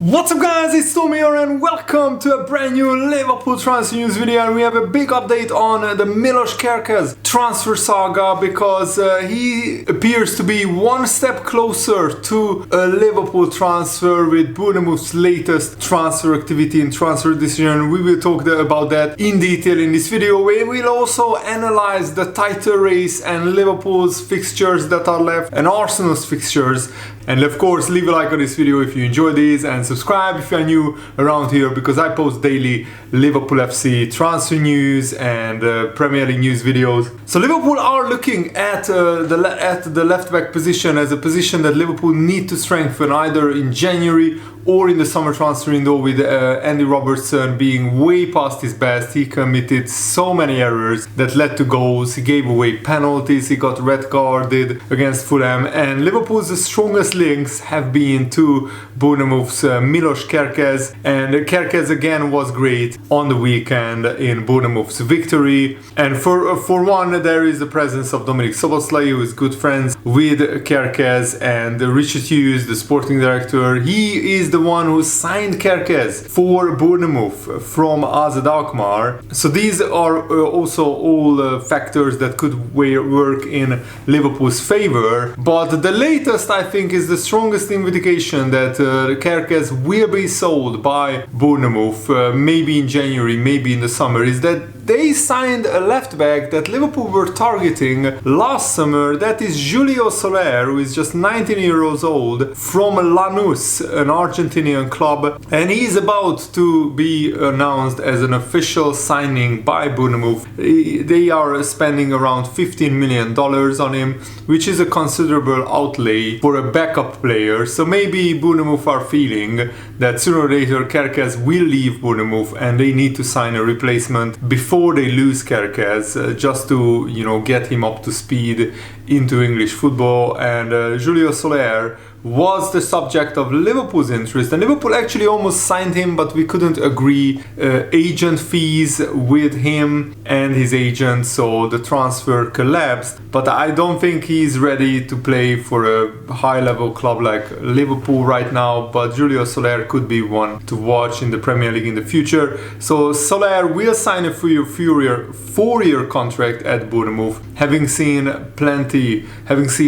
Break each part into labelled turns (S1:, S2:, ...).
S1: What's up guys, it's Tommy here and welcome to a brand new Liverpool transfer news video, and we have a big update on the Milos Kerkez transfer saga because he appears to be one step closer to a Liverpool transfer with Bournemouth's latest transfer activity and transfer decision. We will talk about that in detail in this video. We will also analyze the title race and Liverpool's fixtures that are left and Arsenal's fixtures. And of course, leave a like on this video if you enjoy these and subscribe if you are new around here because I post daily Liverpool FC transfer news and Premier League news videos. So Liverpool are looking at the left back position as a position that Liverpool need to strengthen either in January or in the summer transfer window, with Andy Robertson being way past his best. He committed so many errors that led to goals. He gave away penalties. He got red carded against Fulham. And Liverpool's strongest links have been to Bournemouth's Milos Kerkez. And Kerkez again was great on the weekend in Bournemouth's victory. And for one, there is the presence of Dominic Szoboszlai, who is good friends with Kerkez, and Richard Hughes, the sporting director. He is the one who signed Kerkez for Bournemouth from AZ Alkmaar. So these are also all factors that could work in Liverpool's favor. But the latest, I think, is the strongest indication that Kerkez will be sold by Bournemouth, maybe in January, maybe in the summer, is that they signed a left back that Liverpool were targeting last summer. That is Julio Soler, who is just 19 years old, from Lanús, an Argentinian club, and he is about to be announced as an official signing by Bournemouth. They are spending around $15 million on him, which is a considerable outlay for a backup player. So maybe Bournemouth are feeling that sooner or later Kerkez will leave Bournemouth and they need to sign a replacement before they lose Kerkez, just to, get him up to speed into English football. And Julio Soler was the subject of Liverpool's interest, and Liverpool actually almost signed him, but we couldn't agree agent fees with him and his agent, so the transfer collapsed. But I don't think he's ready to play for a high-level club like Liverpool right now, but Julio Soler could be one to watch in the Premier League in the future. So Soler will sign a four-year contract at Bournemouth, having seen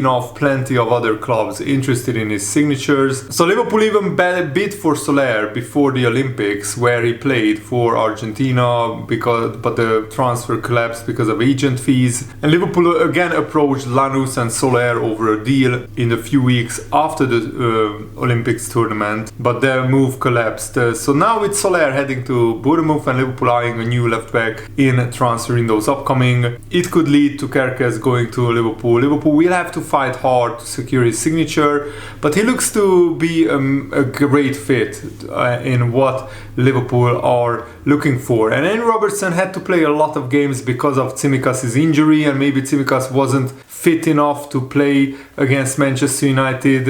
S1: off plenty of other clubs interested in his signatures. So Liverpool even bid for Soler before the Olympics, where he played for Argentina, but the transfer collapsed because of agent fees. And Liverpool again approached Lanús and Soler over a deal in a few weeks after the Olympics tournament, but their move collapsed. So now with Soler heading to Bournemouth and Liverpool eyeing a new left back in transfer windows upcoming, it could lead to Kerkez going to Liverpool. Liverpool will have to fight hard to secure his signature, but he looks to be a great fit in what Liverpool are looking for. And Andy Robertson had to play a lot of games because of Tsimikas' injury, and maybe Tsimikas wasn't fit enough to play against Manchester United.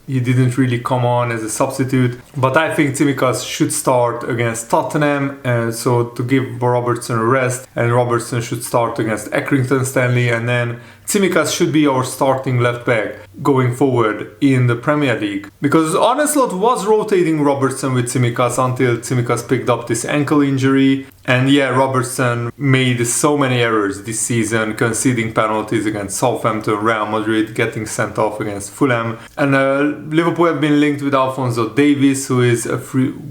S1: He didn't really come on as a substitute, but I think Tsimikas should start against Tottenham, so to give Robertson a rest, and Robertson should start against Accrington Stanley, and then Tsimikas should be our starting left back going forward in the Premier League. Because Arne Slot was rotating Robertson with Tsimikas until Tsimikas picked up this ankle injury. And yeah, Robertson made so many errors this season, conceding penalties against Southampton, Real Madrid, getting sent off against Fulham. And Liverpool have been linked with Alphonso Davies, who is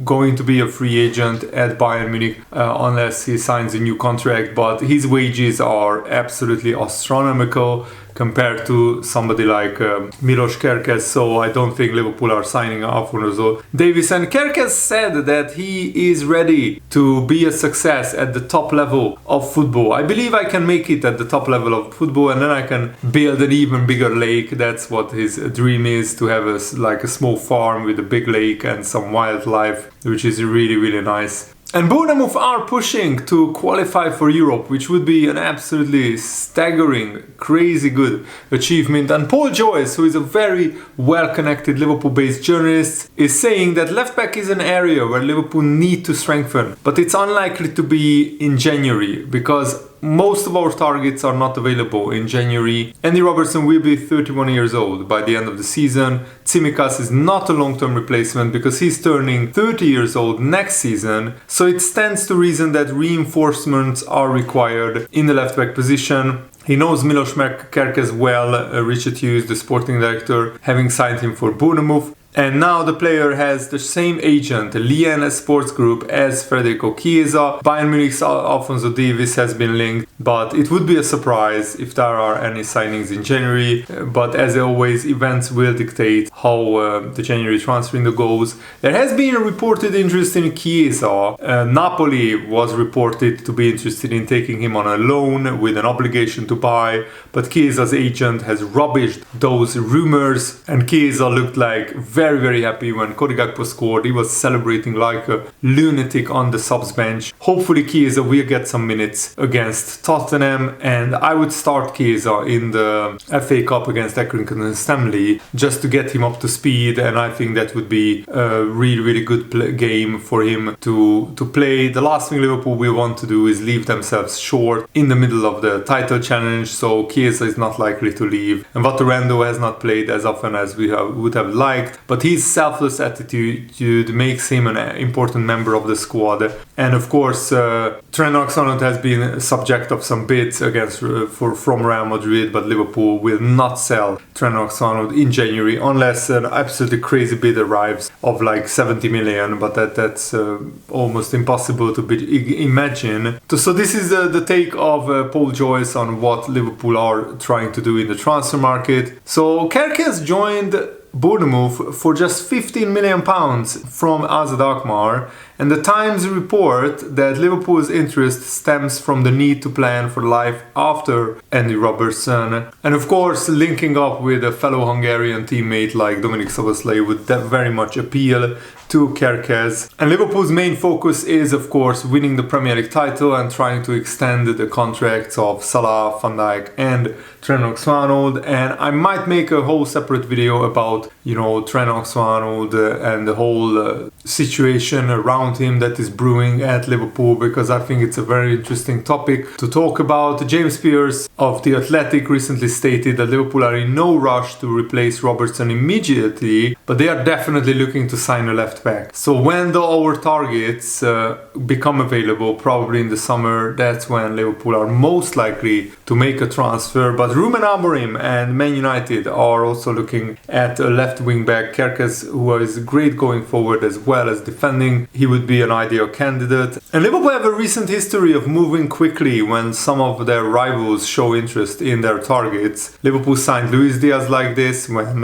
S1: going to be a free agent at Bayern Munich unless he signs a new contract. But his wages are absolutely astronomical compared to somebody like Milos Kerkez, so I don't think Liverpool are signing Alphonso Davies. And Kerkez said that he is ready to be a success at the top level of football. I believe I can make it at the top level of football, and then I can build an even bigger lake. That's what his dream is, to have a small farm with a big lake and some wildlife, which is really, really nice. And Bournemouth are pushing to qualify for Europe, which would be an absolutely staggering, crazy good achievement. And Paul Joyce, who is a very well-connected Liverpool-based journalist, is saying that left-back is an area where Liverpool need to strengthen, but it's unlikely to be in January because most of our targets are not available in January. Andy Robertson will be 31 years old by the end of the season. Tsimikas is not a long-term replacement because he's turning 30 years old next season, so it stands to reason that reinforcements are required in the left-back position. He knows Milos Kerkez well, Richard Hughes, the sporting director, having signed him for Bournemouth. And now the player has the same agent, Lien Sports Group, as Federico Chiesa. Bayern Munich's Alphonso Davies has been linked, but it would be a surprise if there are any signings in January. But as always, events will dictate how the January transfer window goes. There has been a reported interest in Chiesa. Napoli was reported to be interested in taking him on a loan with an obligation to buy, but Chiesa's agent has rubbished those rumors, and Chiesa looked like very happy when Cody Gakpo scored. He was celebrating like a lunatic on the subs bench. Hopefully Chiesa will get some minutes against Tottenham, and I would start Chiesa in the FA Cup against Accrington and Stanley just to get him up to speed, and I think that would be a really good game for him to play. The last thing Liverpool will want to do is leave themselves short in the middle of the title challenge, so Chiesa is not likely to leave, and Vaturando has not played as often as we would have liked, but his selfless attitude makes him an important member of the squad. And of course, Trent Alexander has been subject of some bids from Real Madrid, but Liverpool will not sell Trent Alexander in January unless an absolutely crazy bid arrives of like 70 million, but that's almost impossible to imagine. So this is the take of Paul Joyce on what Liverpool are trying to do in the transfer market. So Kerkez joined Bournemouth for just £15 million from AZ Alkmaar, and the Times report that Liverpool's interest stems from the need to plan for life after Andy Robertson, and of course linking up with a fellow Hungarian teammate like Dominik Szoboszlai would very much appeal to Kerkez. And Liverpool's main focus is of course winning the Premier League title and trying to extend the contracts of Salah, Van Dijk and Trent Alexander-Arnold, and I might make a whole separate video about Trent Alexander-Arnold and the whole situation around him that is brewing at Liverpool, because I think it's a very interesting topic to talk about. James Pearce of The Athletic recently stated that Liverpool are in no rush to replace Robertson immediately, but they are definitely looking to sign a left back. So when our targets become available, probably in the summer, that's when Liverpool are most likely to make a transfer. But Ruben Amorim and Man United are also looking at a left wing back, Kerkez, who is great going forward as well as defending. He would be an ideal candidate. And Liverpool have a recent history of moving quickly when some of their rivals show interest in their targets. Liverpool signed Luis Diaz like this when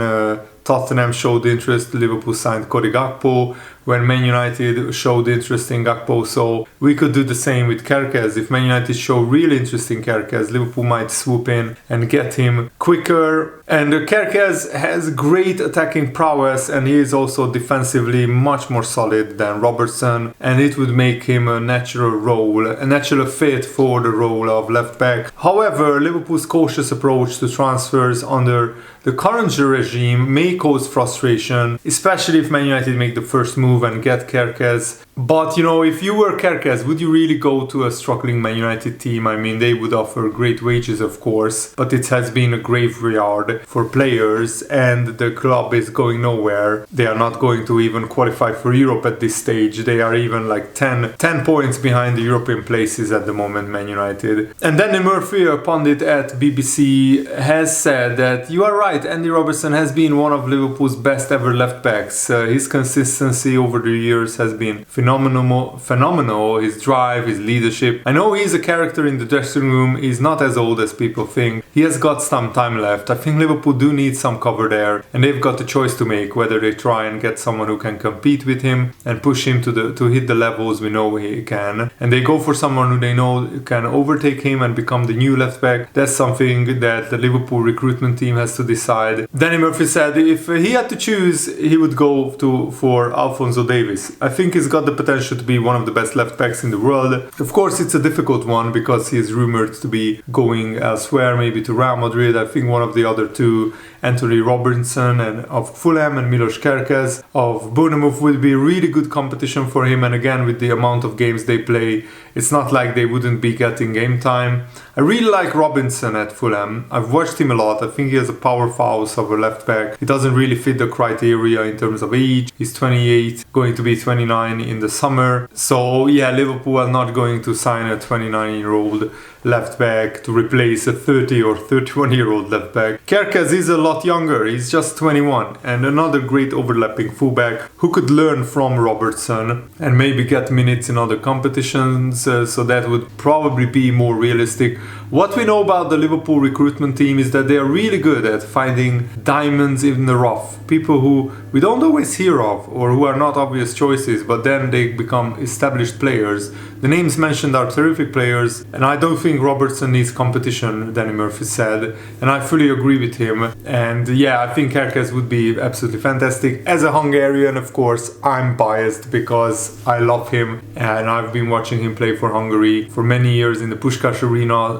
S1: Tottenham showed interest. Liverpool signed Cody Gakpo when Man United showed interest in Gakpo, so we could do the same with Kerkez. If Man United show real interest in Kerkez, Liverpool might swoop in and get him quicker. And Kerkez has great attacking prowess, and he is also defensively much more solid than Robertson, and it would make him a natural fit for the role of left back. However, Liverpool's cautious approach to transfers under the current regime may cause frustration, especially if Man United make the first move and get Kerkez. But if you were Kerkez, would you really go to a struggling Man United team? I mean, they would offer great wages, of course, but it has been a graveyard for players, and the club is going nowhere. They are not going to even qualify for Europe at this stage. They are even like 10 points behind the European places at the moment, Man United. And Danny Murphy, a pundit at BBC, has said that you are right, Andy Robertson has been one of Liverpool's best ever left backs. His consistency over the years has been phenomenal. His drive, his leadership. I know he's a character in the dressing room. He's not as old as people think. He has got some time left. I think Liverpool do need some cover there, and they've got a choice to make whether they try and get someone who can compete with him and push him to hit the levels we know he can, and they go for someone who they know can overtake him and become the new left back. That's something that the Liverpool recruitment team has to decide. Danny Murphy said if he had to choose, he would go for Alphonso Davies. I think he's got the potential to be one of the best left backs in the world. Of course, it's a difficult one because he is rumored to be going elsewhere, maybe to Real Madrid. I think one of the other two, Anthony Robertson and of Fulham and Milos Kerkez of Bournemouth will be really good competition for him. And again, with the amount of games they play, it's not like they wouldn't be getting game time. I really like Robinson at Fulham. I've watched him a lot. I think he has a powerhouse of a left back. He doesn't really fit the criteria in terms of age. He's 28, going to be 29 in the summer. So yeah, Liverpool are not going to sign a 29-year-old left back to replace a 30 or 31-year-old left back. Kerkez is a lot younger. He's just 21, and another great overlapping fullback who could learn from Robertson and maybe get minutes in other competitions. So that would probably be more realistic. What we know about the Liverpool recruitment team is that they are really good at finding diamonds in the rough. People who we don't always hear of or who are not obvious choices, but then they become established players. The names mentioned are terrific players, and I don't think Robertson needs competition, Danny Murphy said, and I fully agree with him. And yeah, I think Kerkez would be absolutely fantastic. As a Hungarian, of course, I'm biased because I love him, and I've been watching him play for Hungary for many years in the Puskás Arena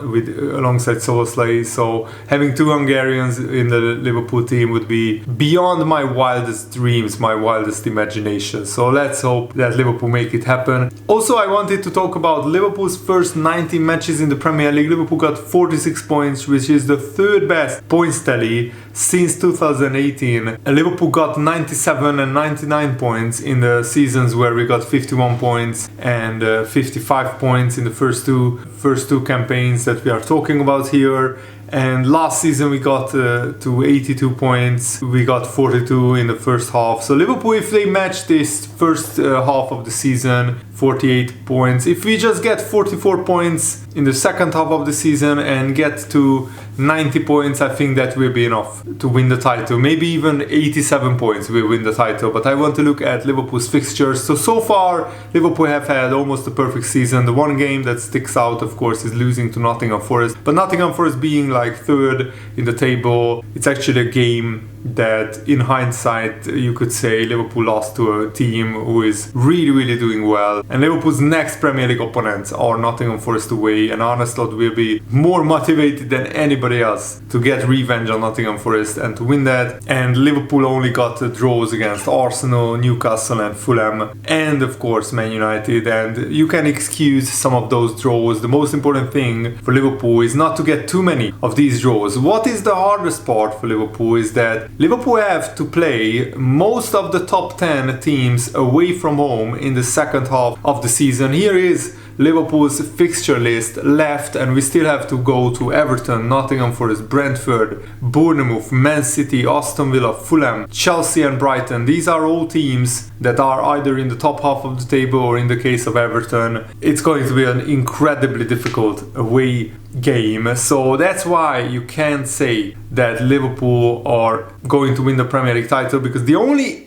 S1: alongside Szoboszlai. So having two Hungarians in the Liverpool team would be beyond my wildest dreams, my wildest imagination. So let's hope that Liverpool make it happen. Also, I wanted to talk about Liverpool's first 90 matches in the Premier League. Liverpool got 46 points, which is the third best points tally since 2018. And Liverpool got 97 and 99 points in the seasons where we got 51 points and 55 points in the first two campaigns that we are talking about here. And last season we got to 82 points. We got 42 in the first half. So Liverpool, if they match this first half of the season, 48 points. If we just get 44 points in the second half of the season and get to 90 points, I think that will be enough to win the title. Maybe even 87 points will win the title. But I want to look at Liverpool's fixtures. So far, Liverpool have had almost a perfect season. The one game that sticks out, of course, is losing to Nottingham Forest. But Nottingham Forest being like third in the table, it's actually a game that in hindsight you could say Liverpool lost to a team who is really doing well. And Liverpool's next Premier League opponents are Nottingham Forest away, and Arne Slot will be more motivated than anybody else to get revenge on Nottingham Forest and to win that. And Liverpool only got draws against Arsenal, Newcastle and Fulham, and of course Man United, and you can excuse some of those draws. The most important thing for Liverpool is not to get too many of these draws. What is the hardest part for Liverpool is that Liverpool have to play most of the top 10 teams away from home in the second half of the season. Here is Liverpool's fixture list left, and we still have to go to Everton, Nottingham Forest, Brentford, Bournemouth, Man City, Aston Villa, Fulham, Chelsea and Brighton. These are all teams that are either in the top half of the table, or in the case of Everton, it's going to be an incredibly difficult away game. So that's why you can't say that Liverpool are going to win the Premier League title, because the only,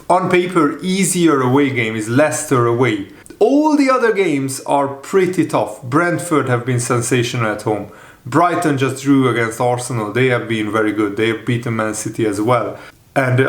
S1: on paper, easier away game is Leicester away. All the other games are pretty tough. Brentford have been sensational at home. Brighton just drew against Arsenal. They have been very good. They have beaten Man City as well. And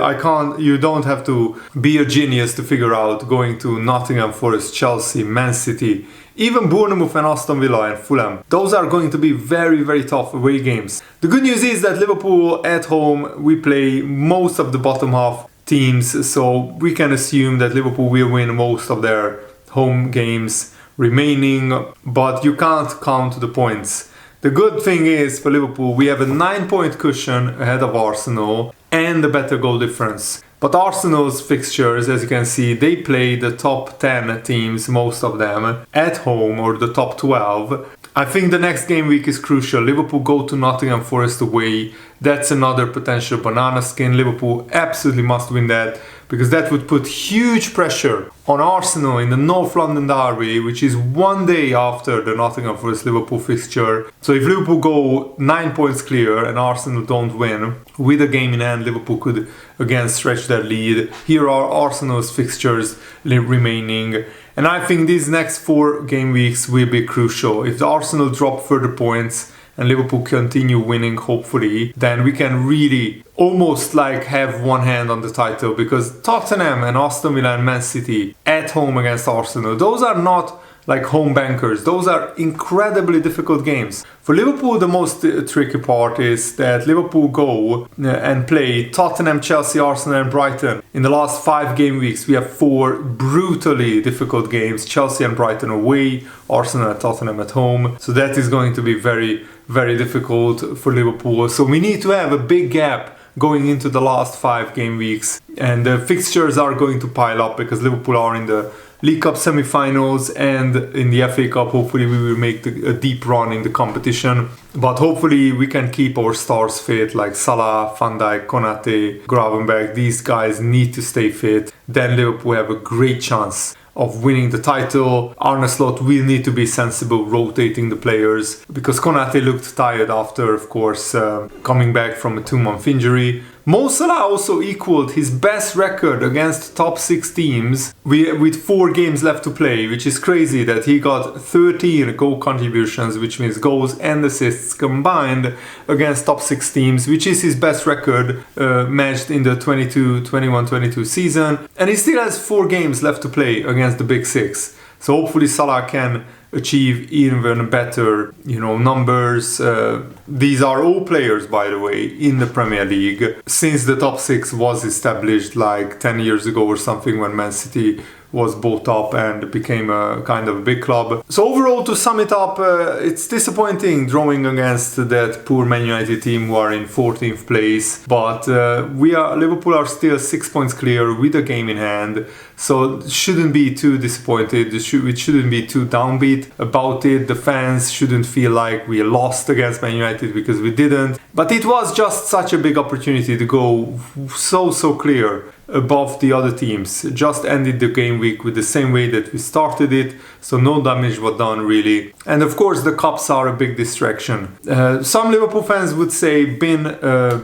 S1: you don't have to be a genius to figure out going to Nottingham Forest, Chelsea, Man City, even Bournemouth and Aston Villa and Fulham. Those are going to be very tough away games. The good news is that Liverpool at home, we play most of the bottom half teams, so we can assume that Liverpool will win most of their home games remaining, but you can't count the points. The good thing is for Liverpool, we have a 9-point cushion ahead of Arsenal and a better goal difference. But Arsenal's fixtures, as you can see, they play the top 10 teams, most of them, at home, or the top 12. I think the next game week is crucial. Liverpool go to Nottingham Forest away. That's another potential banana skin. Liverpool absolutely must win that, because that would put huge pressure on Arsenal in the North London derby, which is one day after the Nottingham Forest Liverpool fixture. So if Liverpool go 9 points clear and Arsenal don't win, with a game in hand, Liverpool could again stretch their lead. Here are Arsenal's fixtures remaining. And I think these next 4 game weeks will be crucial. If the Arsenal drop further points and Liverpool continue winning, hopefully, then we can really almost have one hand on the title, because Tottenham and Aston Villa and Man City at home against Arsenal, those are not like home bankers. Those are incredibly difficult games. For Liverpool, the most tricky part is that Liverpool go and play Tottenham, Chelsea, Arsenal and Brighton. In the last 5 game weeks, we have 4 brutally difficult games. Chelsea and Brighton away, Arsenal and Tottenham at home. So that is going to be very, very difficult for Liverpool. So we need to have a big gap going into the last 5 game weeks. And the fixtures are going to pile up because Liverpool are in the League Cup semi-finals and in the FA Cup. Hopefully we will make a deep run in the competition, but hopefully we can keep our stars fit, like Salah, Van Dijk, Konate, Gravenberch. These guys need to stay fit. Then Liverpool have a great chance of winning the title. Arne Slot will need to be sensible rotating the players because Konate looked tired after, of course, coming back from a 2-month injury. Mo Salah also equaled his best record against top 6 teams with 4 games left to play, which is crazy that he got 13 goal contributions, which means goals and assists combined against top 6 teams, which is his best record matched in the 21-22 season. And he still has 4 games left to play against the big 6. So hopefully Salah can achieve even better, numbers. These are all players, by the way, in the Premier League since the top 6 was established like 10 years ago or something, when Man City was bought up and became a kind of a big club. So overall, to sum it up, it's disappointing drawing against that poor Man United team who are in 14th place. But Liverpool are still 6 points clear with a game in hand. So shouldn't be too disappointed. We shouldn't be too downbeat about it. The fans shouldn't feel like we lost against Man United, because we didn't. But it was just such a big opportunity to go so clear above the other teams. Just ended the game week with the same way that we started it, so no damage was done really. And of course the cups are a big distraction. Some Liverpool fans would say bin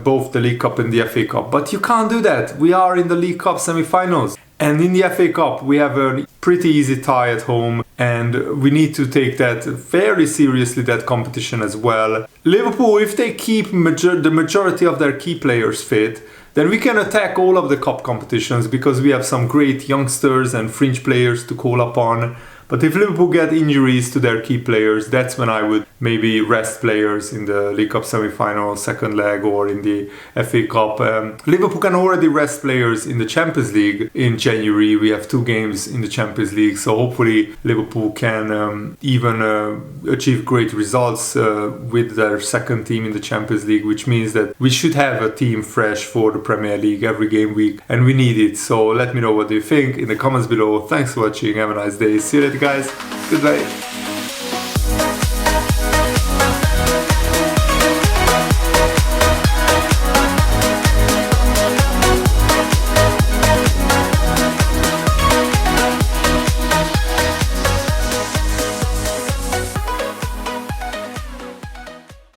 S1: both the League Cup and the FA Cup, but you can't do that. We are in the League Cup semi-finals. And in the FA Cup, we have a pretty easy tie at home, and we need to take that very seriously, that competition as well. Liverpool, if they keep the majority of their key players fit, then we can attack all of the cup competitions, because we have some great youngsters and fringe players to call upon. But if Liverpool get injuries to their key players, that's when I would maybe rest players in the League Cup semi-final, second leg, or in the FA Cup. Liverpool can already rest players in the Champions League in January. We have 2 games in the Champions League, so hopefully Liverpool can even achieve great results with their second team in the Champions League, which means that we should have a team fresh for the Premier League every game week, and we need it. So let me know what you think in the comments below. Thanks for watching. Have a nice day. See you later, guys. Goodbye.